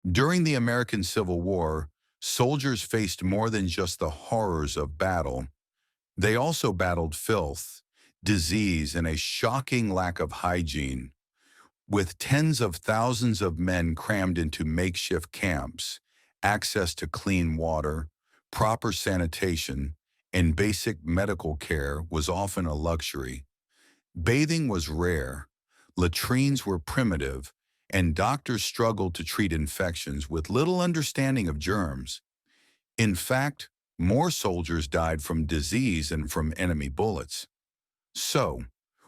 During the American Civil War, soldiers faced more than just the horrors of battle. They also battled filth, disease, and a shocking lack of hygiene. With tens of thousands of men crammed into makeshift camps, access to clean water, proper sanitation, and basic medical care was often a luxury. Bathing was rare, latrines were primitive, and doctors struggled to treat infections with little understanding of germs. In fact, more soldiers died from disease and from enemy bullets. So,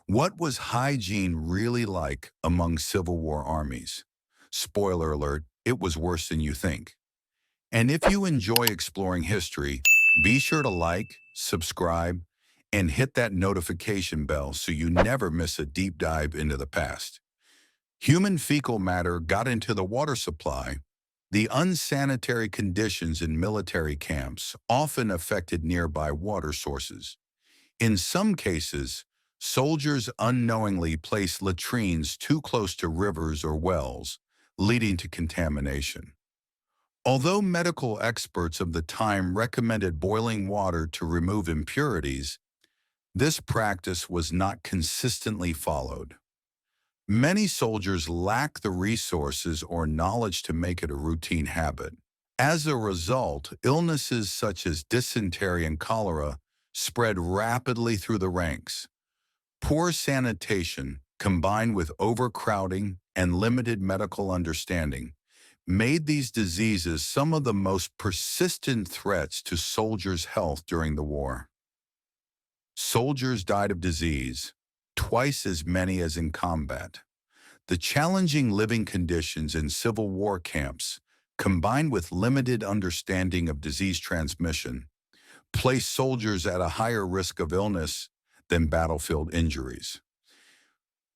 what was hygiene really like among Civil War armies? Spoiler alert, it was worse than you think. And if you enjoy exploring history, be sure to like, subscribe, and hit that notification bell so you never miss a deep dive into the past. Human fecal matter got into the water supply. The unsanitary conditions in military camps often affected nearby water sources. In some cases, soldiers unknowingly placed latrines too close to rivers or wells, leading to contamination. Although medical experts of the time recommended boiling water to remove impurities, this practice was not consistently followed. Many soldiers lack the resources or knowledge to make it a routine habit. As a result, illnesses such as dysentery and cholera spread rapidly through the ranks. Poor sanitation, combined with overcrowding and limited medical understanding, made these diseases some of the most persistent threats to soldiers' health during the war. Soldiers died of disease, twice as many as in combat. The challenging living conditions in Civil War camps, combined with limited understanding of disease transmission, placed soldiers at a higher risk of illness than battlefield injuries.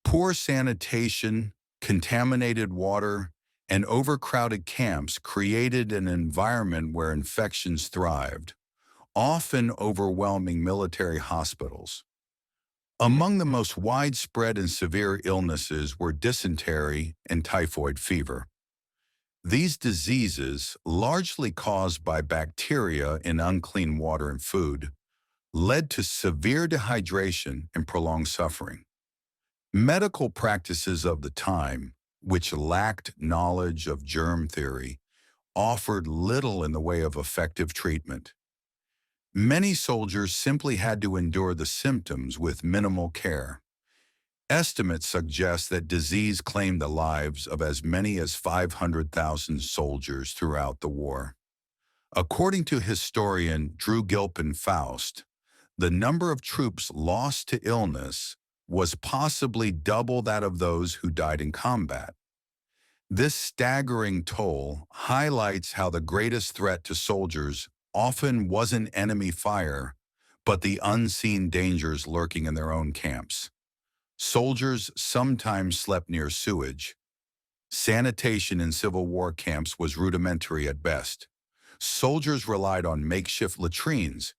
Poor sanitation, contaminated water, and overcrowded camps created an environment where infections thrived, often overwhelming military hospitals. Among the most widespread and severe illnesses were dysentery and typhoid fever. These diseases, largely caused by bacteria in unclean water and food, led to severe dehydration and prolonged suffering. Medical practices of the time, which lacked knowledge of germ theory, offered little in the way of effective treatment. Many soldiers simply had to endure the symptoms with minimal care. Estimates suggest that disease claimed the lives of as many as 500,000 soldiers throughout the war. According to historian Drew Gilpin Faust, the number of troops lost to illness was possibly double that of those who died in combat. This staggering toll highlights how the greatest threat to soldiers often wasn't enemy fire, but the unseen dangers lurking in their own camps. Soldiers sometimes slept near sewage. Sanitation in Civil War camps was rudimentary at best. Soldiers relied on makeshift latrines,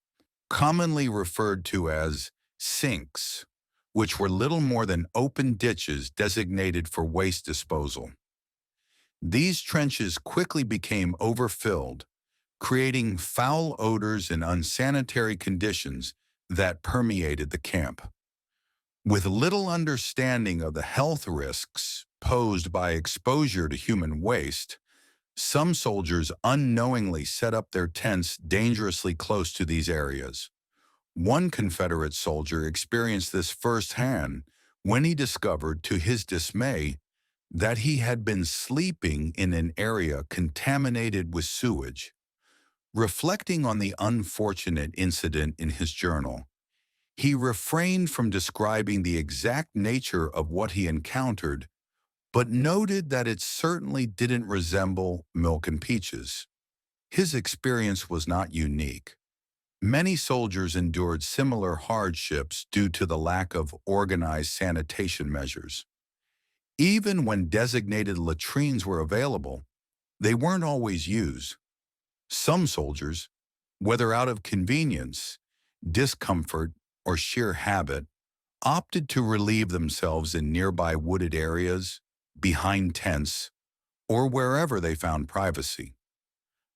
commonly referred to as sinks, which were little more than open ditches designated for waste disposal. These trenches quickly became overfilled, creating foul odors and unsanitary conditions that permeated the camp. With little understanding of the health risks posed by exposure to human waste, some soldiers unknowingly set up their tents dangerously close to these areas. One Confederate soldier experienced this firsthand when he discovered, to his dismay, that he had been sleeping in an area contaminated with sewage. Reflecting on the unfortunate incident in his journal, he refrained from describing the exact nature of what he encountered, but noted that it certainly didn't resemble milk and peaches. His experience was not unique. Many soldiers endured similar hardships due to the lack of organized sanitation measures. Even when designated latrines were available, they weren't always used. Some soldiers, whether out of convenience, discomfort, or sheer habit, opted to relieve themselves in nearby wooded areas, behind tents, or wherever they found privacy.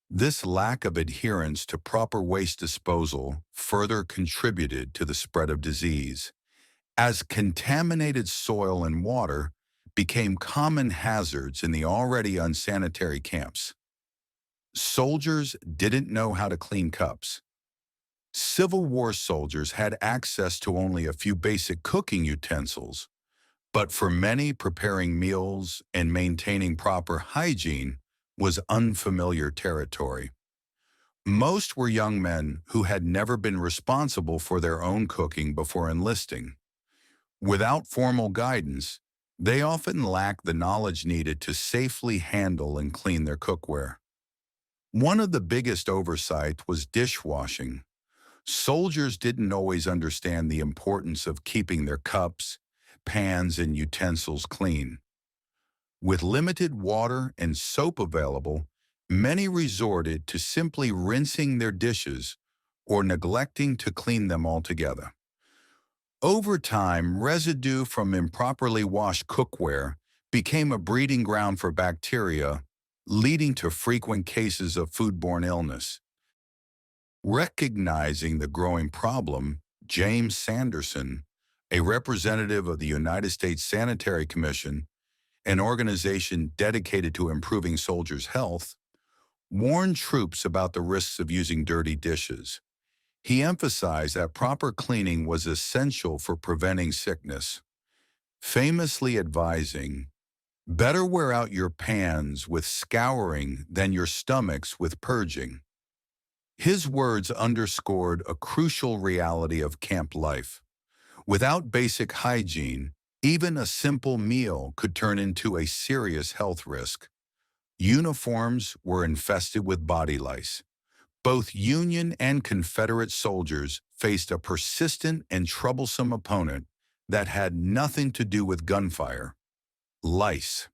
This lack of adherence to proper waste disposal further contributed to the spread of disease, as contaminated soil and water became common hazards in the already unsanitary camps. Soldiers didn't know how to clean cups. Civil War soldiers had access to only a few basic cooking utensils, but for many, preparing meals and maintaining proper hygiene was unfamiliar territory. Most were young men who had never been responsible for their own cooking before enlisting. Without formal guidance, they often lacked the knowledge needed to safely handle and clean their cookware. One of the biggest oversights was dishwashing. Soldiers didn't always understand the importance of keeping their cups, pans, and utensils clean. With limited water and soap available, many resorted to simply rinsing their dishes or neglecting to clean them altogether. Over time, residue from improperly washed cookware became a breeding ground for bacteria, leading to frequent cases of foodborne illness. Recognizing the growing problem, James Sanderson, a representative of the United States Sanitary Commission, an organization dedicated to improving soldiers' health, warned troops about the risks of using dirty dishes. He emphasized that proper cleaning was essential for preventing sickness, famously advising, "Better wear out your pans with scouring than your stomachs with purging." His words underscored a crucial reality of camp life. Without basic hygiene, even a simple meal could turn into a serious health risk. Uniforms were infested with body lice. Both Union and Confederate soldiers faced a persistent and troublesome opponent that had nothing to do with gunfire: lice.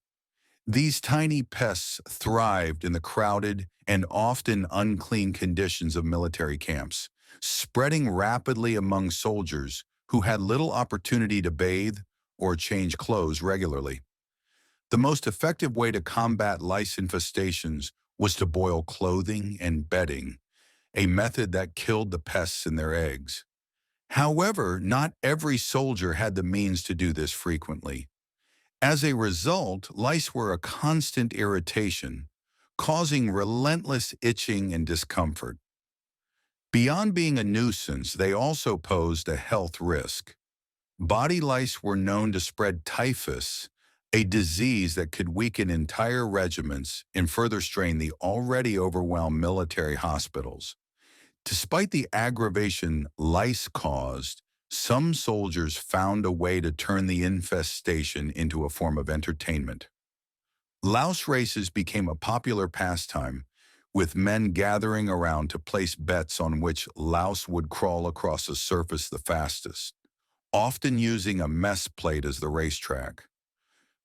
These tiny pests thrived in the crowded and often unclean conditions of military camps, spreading rapidly among soldiers who had little opportunity to bathe or change clothes regularly. The most effective way to combat lice infestations was to boil clothing and bedding, a method that killed the pests in their eggs. However, not every soldier had the means to do this frequently. As a result, lice were a constant irritation, causing relentless itching and discomfort. Beyond being a nuisance, they also posed a health risk. Body lice were known to spread typhus, a disease that could weaken entire regiments and further strain the already overwhelmed military hospitals. Despite the aggravation lice caused, some soldiers found a way to turn the infestation into a form of entertainment. Louse races became a popular pastime, with men gathering around to place bets on which louse would crawl across a surface the fastest, often using a mess plate as the racetrack.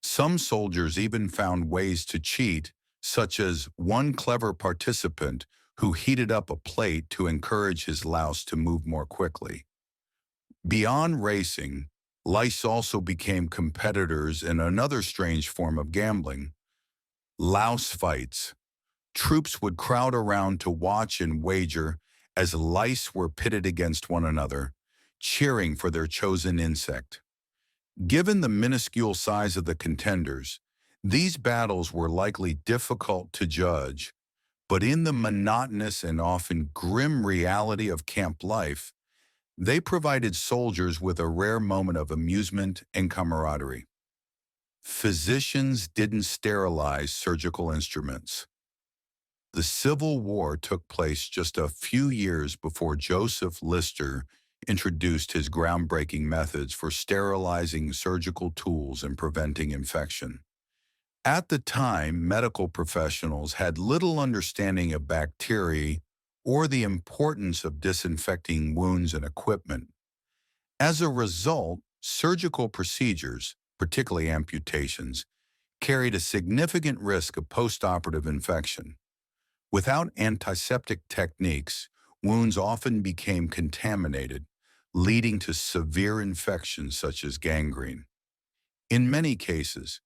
Some soldiers even found ways to cheat, such as one clever participant who heated up a plate to encourage his louse to move more quickly. Beyond racing, lice also became competitors in another strange form of gambling: louse fights. Troops would crowd around to watch and wager as lice were pitted against one another, cheering for their chosen insect. Given the minuscule size of the contenders, these battles were likely difficult to judge, but in the monotonous and often grim reality of camp life, they provided soldiers with a rare moment of amusement and camaraderie. Physicians didn't sterilize surgical instruments. The Civil War took place just a few years before Joseph Lister introduced his groundbreaking methods for sterilizing surgical tools and preventing infection. At the time, medical professionals had little understanding of bacteria or the importance of disinfecting wounds and equipment. As a result, surgical procedures, particularly amputations, carried a significant risk of postoperative infection. Without antiseptic techniques, wounds often became contaminated, leading to severe infections such as gangrene. In many cases,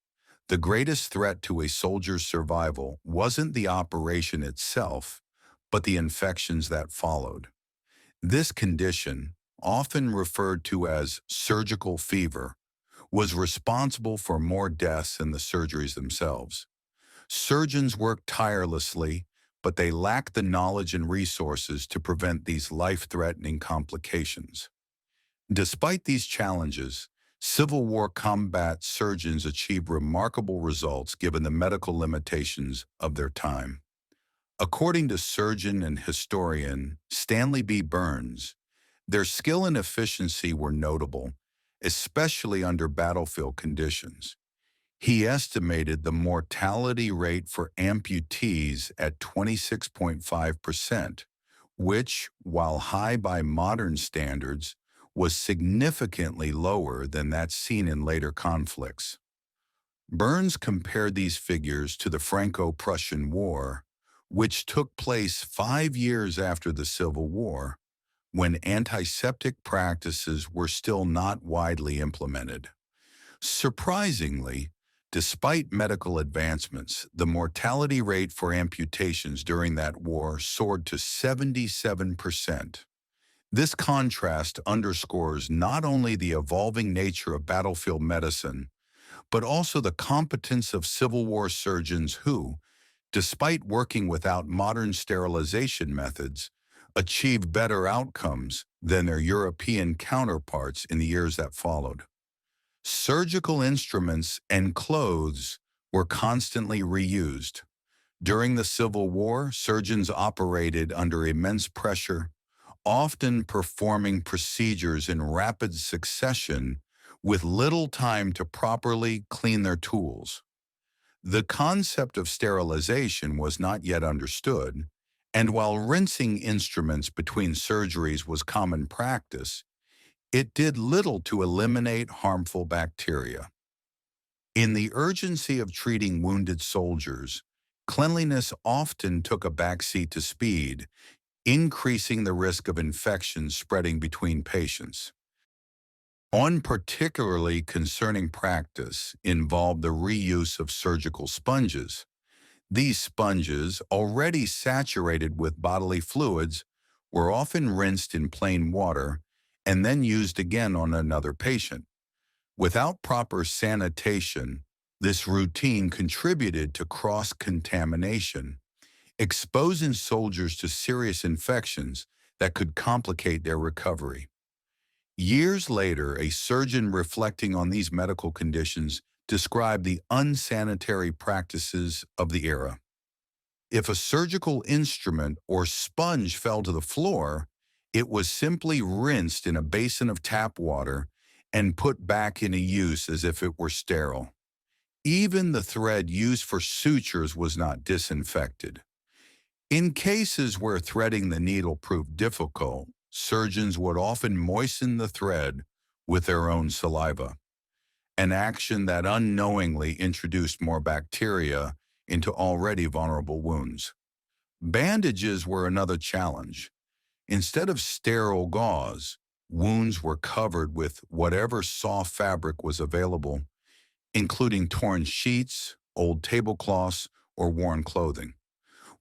The greatest threat to a soldier's survival wasn't the operation itself, but the infections that followed. This condition, often referred to as surgical fever, was responsible for more deaths than the surgeries themselves. Surgeons worked tirelessly, but they lacked the knowledge and resources to prevent these life-threatening complications. Despite these challenges, Civil War combat surgeons achieved remarkable results given the medical limitations of their time. According to surgeon and historian Stanley B. Burns, their skill and efficiency were notable, especially under battlefield conditions. He estimated the mortality rate for amputees at 26.5%, which, while high by modern standards, was significantly lower than that seen in later conflicts. Burns compared these figures to the Franco-Prussian War, which took place 5 years after the Civil War, when antiseptic practices were still not widely implemented. Surprisingly, despite medical advancements, the mortality rate for amputations during that war soared to 77%. This contrast underscores not only the evolving nature of battlefield medicine, but also the competence of Civil War surgeons who, despite working without modern sterilization methods, achieved better outcomes than their European counterparts in the years that followed. Surgical instruments and clothes were constantly reused. During the Civil War, surgeons operated under immense pressure, often performing procedures in rapid succession with little time to properly clean their tools. The concept of sterilization was not yet understood, and while rinsing instruments between surgeries was common practice, it did little to eliminate harmful bacteria. In the urgency of treating wounded soldiers, cleanliness often took a backseat to speed, increasing the risk of infections spreading between patients. One particularly concerning practice involved the reuse of surgical sponges. These sponges, already saturated with bodily fluids, were often rinsed in plain water and then used again on another patient. Without proper sanitation, this routine contributed to cross-contamination, exposing soldiers to serious infections that could complicate their recovery. Years later, a surgeon reflecting on these medical conditions described the unsanitary practices of the era. If a surgical instrument or sponge fell to the floor, it was simply rinsed in a basin of tap water and put back into use as if it were sterile. Even the thread used for sutures was not disinfected. In cases where threading the needle proved difficult, surgeons would often moisten the thread with their own saliva, an action that unknowingly introduced more bacteria into already vulnerable wounds. Bandages were another challenge. Instead of sterile gauze, wounds were covered with whatever soft fabric was available, including torn sheets, old tablecloths, or worn clothing.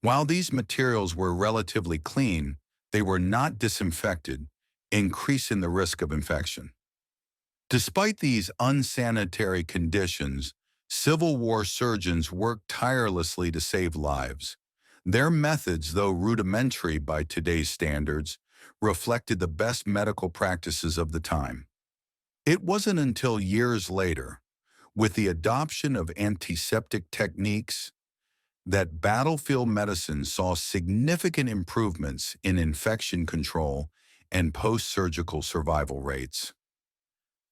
While these materials were relatively clean, they were not disinfected, increasing the risk of infection. Despite these unsanitary conditions, Civil War surgeons worked tirelessly to save lives. Their methods, though rudimentary by today's standards, reflected the best medical practices of the time. It wasn't until years later, with the adoption of antiseptic techniques, that battlefield medicine saw significant improvements in infection control and post-surgical survival rates.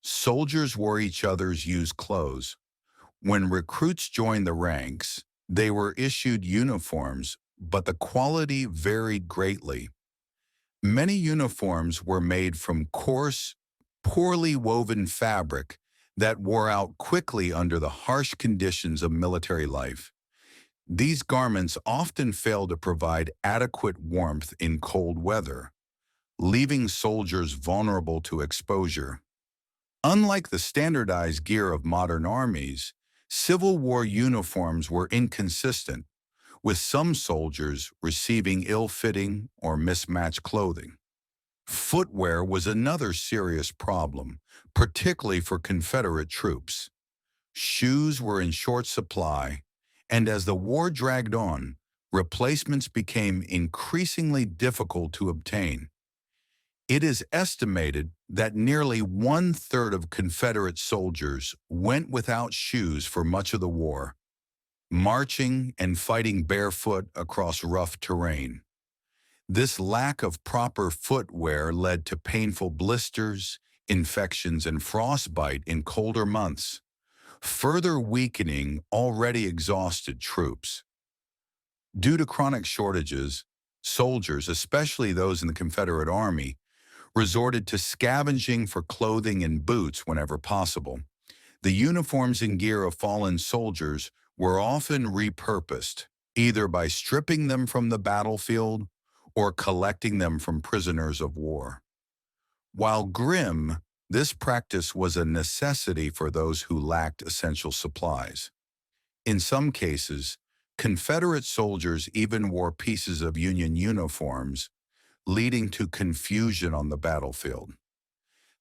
Soldiers wore each other's used clothes. When recruits joined the ranks, they were issued uniforms, but the quality varied greatly. Many uniforms were made from coarse, poorly woven fabric that wore out quickly under the harsh conditions of military life. These garments often failed to provide adequate warmth in cold weather, leaving soldiers vulnerable to exposure. Unlike the standardized gear of modern armies, Civil War uniforms were inconsistent, with some soldiers receiving ill-fitting or mismatched clothing. Footwear was another serious problem, particularly for Confederate troops. Shoes were in short supply, and as the war dragged on, replacements became increasingly difficult to obtain. It is estimated that nearly one-third of Confederate soldiers went without shoes for much of the war, marching and fighting barefoot across rough terrain. This lack of proper footwear led to painful blisters, infections, and frostbite in colder months, further weakening already exhausted troops. Due to chronic shortages, soldiers, especially those in the Confederate Army, resorted to scavenging for clothing and boots whenever possible. The uniforms and gear of fallen soldiers were often repurposed, either by stripping them from the battlefield or collecting them from prisoners of war. While grim, this practice was a necessity for those who lacked essential supplies. In some cases, Confederate soldiers even wore pieces of Union uniforms, leading to confusion on the battlefield.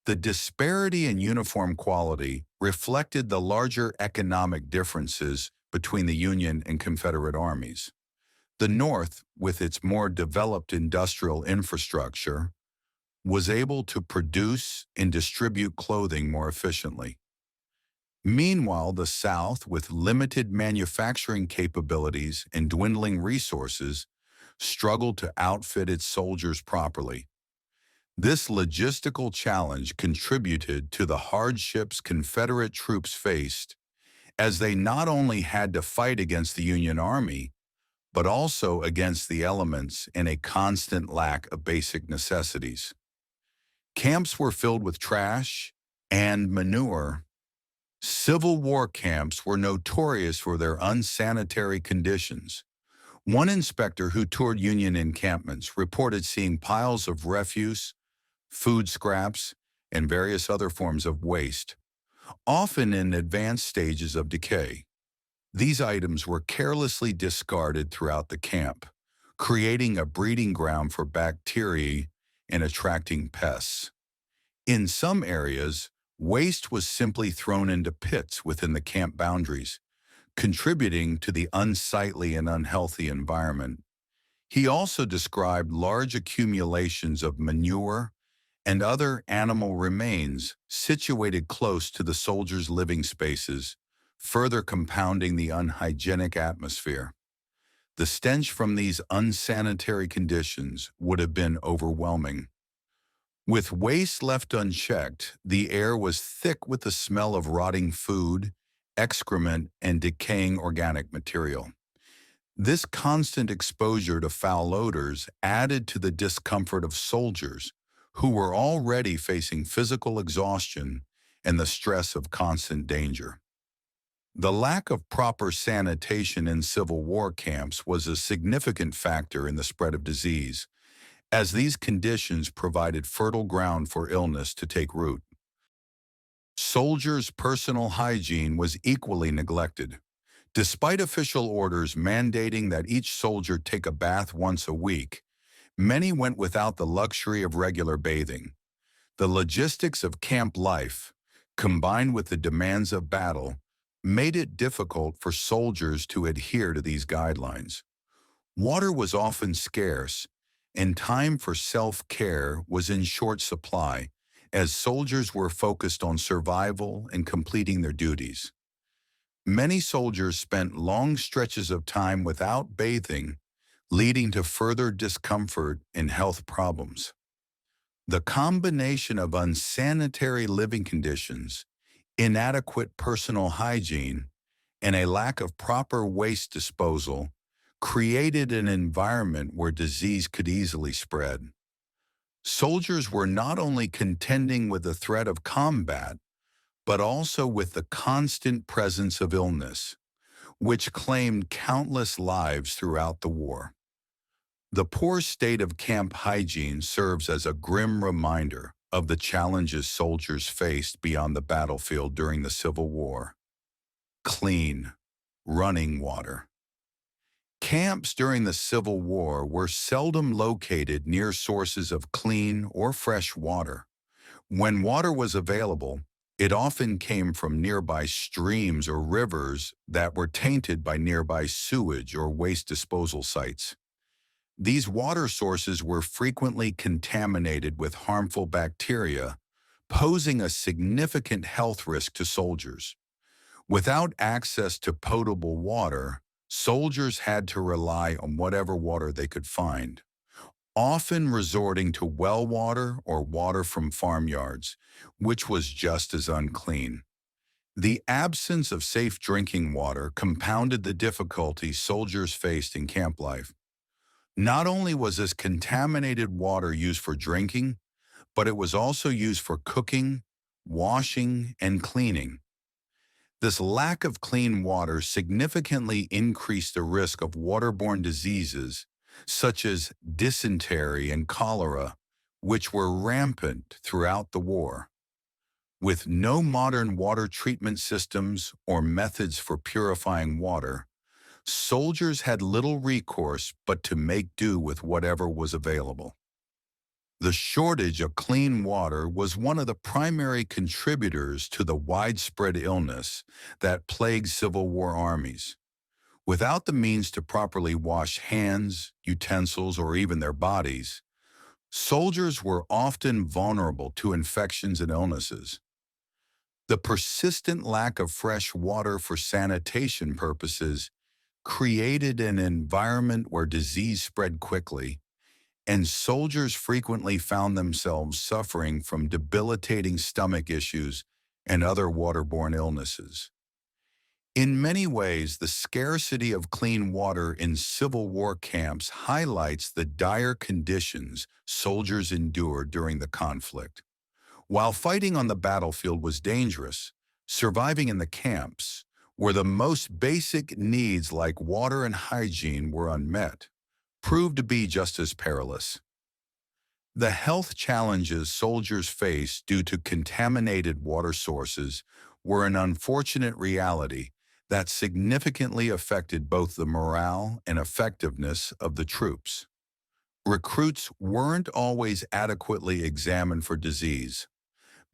The disparity in uniform quality reflected the larger economic differences between the Union and Confederate armies. The North, with its more developed industrial infrastructure, was able to produce and distribute clothing more efficiently. Meanwhile, the South, with limited manufacturing capabilities and dwindling resources, struggled to outfit its soldiers properly. This logistical challenge contributed to the hardships Confederate troops faced, as they not only had to fight against the Union Army, but also against the elements and a constant lack of basic necessities. Camps were filled with trash and manure. Civil War camps were notorious for their unsanitary conditions. One inspector who toured Union encampments reported seeing piles of refuse, food scraps, and various other forms of waste, often in advanced stages of decay. These items were carelessly discarded throughout the camp, creating a breeding ground for bacteria and attracting pests. In some areas, waste was simply thrown into pits within the camp boundaries, contributing to the unsightly and unhealthy environment. He also described large accumulations of manure and other animal remains situated close to the soldiers' living spaces, further compounding the unhygienic atmosphere. The stench from these unsanitary conditions would have been overwhelming. With waste left unchecked, the air was thick with the smell of rotting food, excrement, and decaying organic material. This constant exposure to foul odors added to the discomfort of soldiers, who were already facing physical exhaustion and the stress of constant danger. The lack of proper sanitation in Civil War camps was a significant factor in the spread of disease, as these conditions provided fertile ground for illness to take root. Soldiers' personal hygiene was equally neglected. Despite official orders mandating that each soldier take a bath once a week, many went without the luxury of regular bathing. The logistics of camp life, combined with the demands of battle, made it difficult for soldiers to adhere to these guidelines. Water was often scarce, and time for self-care was in short supply, as soldiers were focused on survival and completing their duties. Many soldiers spent long stretches of time without bathing, leading to further discomfort and health problems. The combination of unsanitary living conditions, inadequate personal hygiene, and a lack of proper waste disposal created an environment where disease could easily spread. Soldiers were not only contending with the threat of combat, but also with the constant presence of illness, which claimed countless lives throughout the war. The poor state of camp hygiene serves as a grim reminder of the challenges soldiers faced beyond the battlefield during the Civil War. clean, running water. Camps during the Civil War were seldom located near sources of clean or fresh water. When water was available, it often came from nearby streams or rivers that were tainted by nearby sewage or waste disposal sites. These water sources were frequently contaminated with harmful bacteria, posing a significant health risk to soldiers. Without access to potable water, soldiers had to rely on whatever water they could find, often resorting to well water or water from farmyards, which was just as unclean. The absence of safe drinking water compounded the difficulties soldiers faced in camp life. Not only was this contaminated water used for drinking, but it was also used for cooking, washing, and cleaning. This lack of clean water significantly increased the risk of waterborne diseases such as dysentery and cholera, which were rampant throughout the war. With no modern water treatment systems or methods for purifying water, soldiers had little recourse but to make do with whatever was available. The shortage of clean water was one of the primary contributors to the widespread illness that plagued Civil War armies. Without the means to properly wash hands, utensils, or even their bodies, soldiers were often vulnerable to infections and illnesses. The persistent lack of fresh water for sanitation purposes created an environment where disease spread quickly, and soldiers frequently found themselves suffering from debilitating stomach issues and other waterborne illnesses. In many ways, the scarcity of clean water in Civil War camps highlights the dire conditions soldiers endured during the conflict. While fighting on the battlefield was dangerous, surviving in the camps, where the most basic needs like water and hygiene were unmet, proved to be just as perilous. The health challenges soldiers faced due to contaminated water sources were an unfortunate reality that significantly affected both the morale and effectiveness of the troops. Recruits weren't always adequately examined for disease.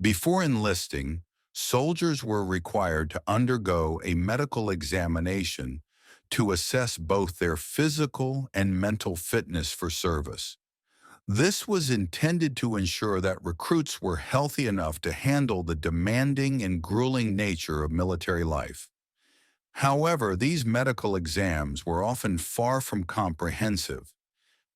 Before enlisting, soldiers were required to undergo a medical examination to assess both their physical and mental fitness for service. This was intended to ensure that recruits were healthy enough to handle the demanding and grueling nature of military life. However, these medical exams were often far from comprehensive.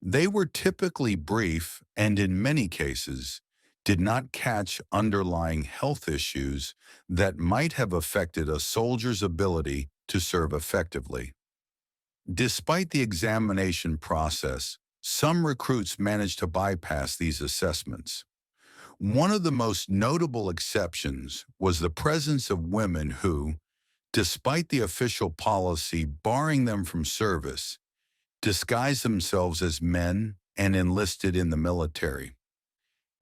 They were typically brief and, in many cases, did not catch underlying health issues that might have affected a soldier's ability to serve effectively. Despite the examination process, some recruits managed to bypass these assessments. One of the most notable exceptions was the presence of women who, despite the official policy barring them from service, disguised themselves as men and enlisted in the military.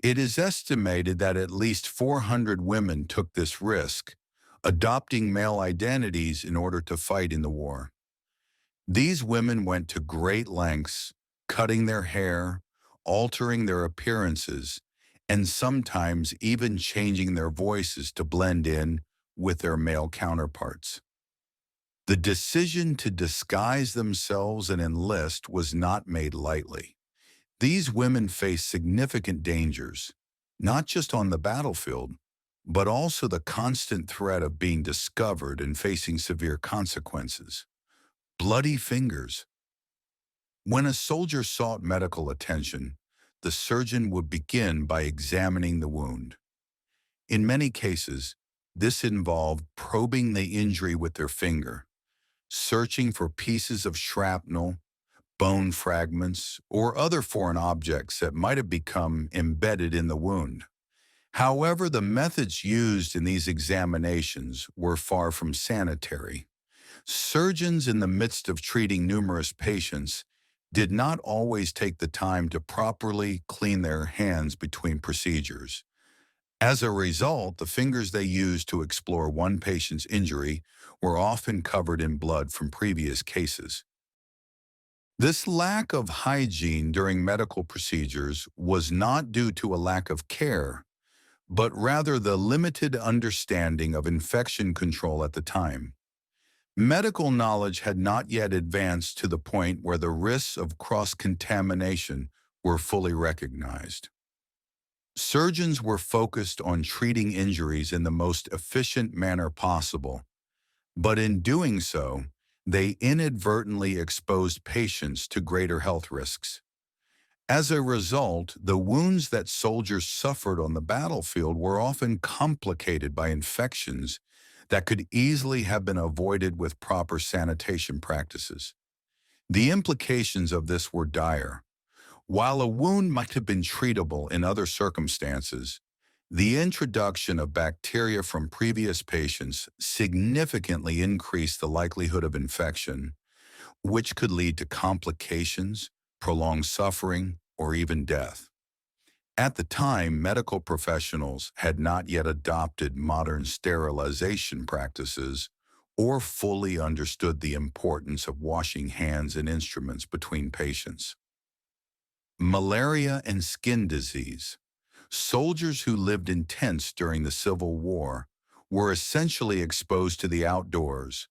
It is estimated that at least 400 women took this risk, adopting male identities in order to fight in the war. These women went to great lengths, cutting their hair, altering their appearances, and sometimes even changing their voices to blend in with their male counterparts. The decision to disguise themselves and enlist was not made lightly. These women faced significant dangers, not just on the battlefield, but also the constant threat of being discovered and facing severe consequences. Bloody fingers. When a soldier sought medical attention, the surgeon would begin by examining the wound. In many cases, this involved probing the injury with their finger, searching for pieces of shrapnel, bone fragments, or other foreign objects that might have become embedded in the wound. However, the methods used in these examinations were far from sanitary. Surgeons, in the midst of treating numerous patients, did not always take the time to properly clean their hands between procedures. As a result, the fingers they used to explore one patient's injury were often covered in blood from previous cases. This lack of hygiene during medical procedures was not due to a lack of care, but rather the limited understanding of infection control at the time. Medical knowledge had not yet advanced to the point where the risks of cross-contamination were fully recognized. Surgeons were focused on treating injuries in the most efficient manner possible, but in doing so, they inadvertently exposed patients to greater health risks. As a result, the wounds that soldiers suffered on the battlefield were often complicated by infections that could easily have been avoided with proper sanitation practices. The implications of this were dire. While a wound might have been treatable in other circumstances, the introduction of bacteria from previous patients significantly increased the likelihood of infection, which could lead to complications, prolonged suffering, or even death. At the time, medical professionals had not yet adopted modern sterilization practices or fully understood the importance of washing hands and instruments between patients. Malaria and skin disease. Soldiers who lived in tents during the Civil War were essentially exposed to the outdoors,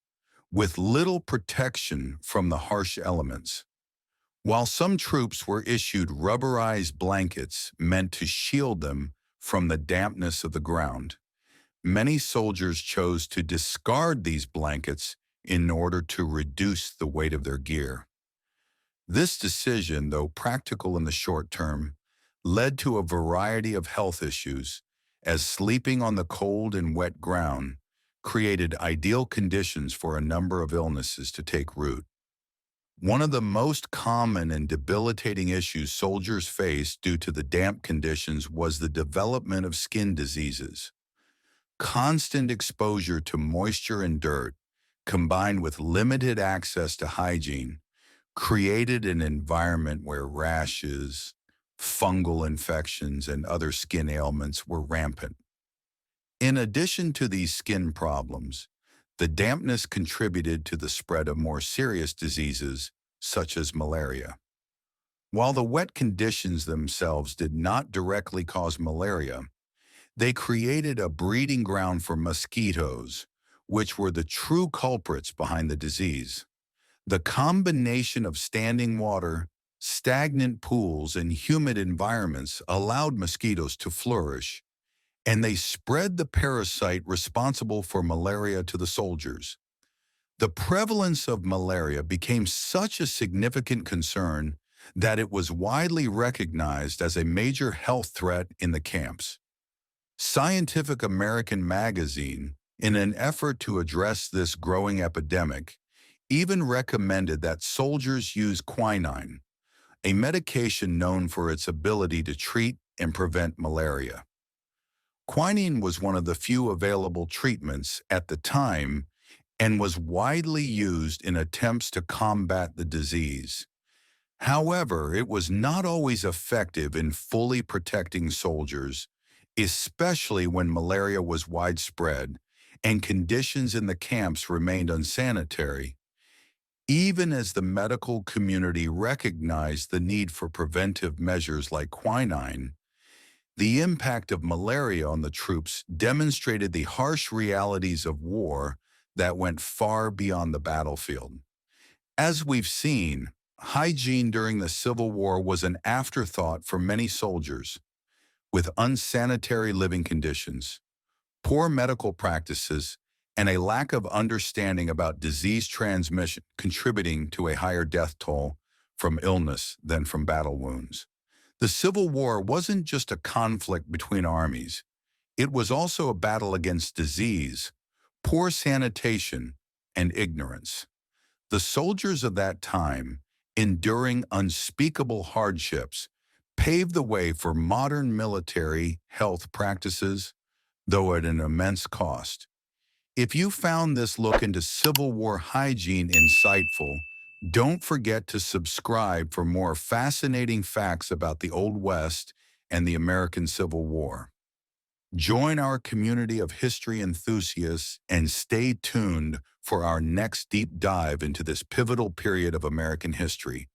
with little protection from the harsh elements. While some troops were issued rubberized blankets meant to shield them from the dampness of the ground, many soldiers chose to discard these blankets in order to reduce the weight of their gear. This decision, though practical in the short term, led to a variety of health issues, as sleeping on the cold and wet ground created ideal conditions for a number of illnesses to take root. One of the most common and debilitating issues soldiers faced due to the damp conditions was the development of skin diseases. Constant exposure to moisture and dirt, combined with limited access to hygiene, created an environment where rashes, fungal infections, and other skin ailments were rampant. In addition to these skin problems, the dampness contributed to the spread of more serious diseases, such as malaria. While the wet conditions themselves did not directly cause malaria, they created a breeding ground for mosquitoes, which were the true culprits behind the disease. The combination of standing water, stagnant pools, and humid environments allowed mosquitoes to flourish, and they spread the parasite responsible for malaria to the soldiers. The prevalence of malaria became such a significant concern that it was widely recognized as a major health threat in the camps. Scientific American magazine, in an effort to address this growing epidemic, even recommended that soldiers use quinine, a medication known for its ability to treat and prevent malaria. Quinine was one of the few available treatments at the time and was widely used in attempts to combat the disease. However, it was not always effective in fully protecting soldiers, especially when malaria was widespread and conditions in the camps remained unsanitary. Even as the medical community recognized the need for preventive measures like quinine, the impact of malaria on the troops demonstrated the harsh realities of war that went far beyond the battlefield. As we've seen, hygiene during the Civil War was an afterthought for many soldiers, with unsanitary living conditions, poor medical practices, and a lack of understanding about disease transmission contributing to a higher death toll from illness than from battle wounds. The Civil War wasn't just a conflict between armies. It was also a battle against disease, poor sanitation, and ignorance. The soldiers of that time, enduring unspeakable hardships, paved the way for modern military health practices, though at an immense cost. If you found this look into Civil War hygiene insightful, don't forget to subscribe for more fascinating facts about the Old West and the American Civil War. Join our community of history enthusiasts and stay tuned for our next deep dive into this pivotal period of American history.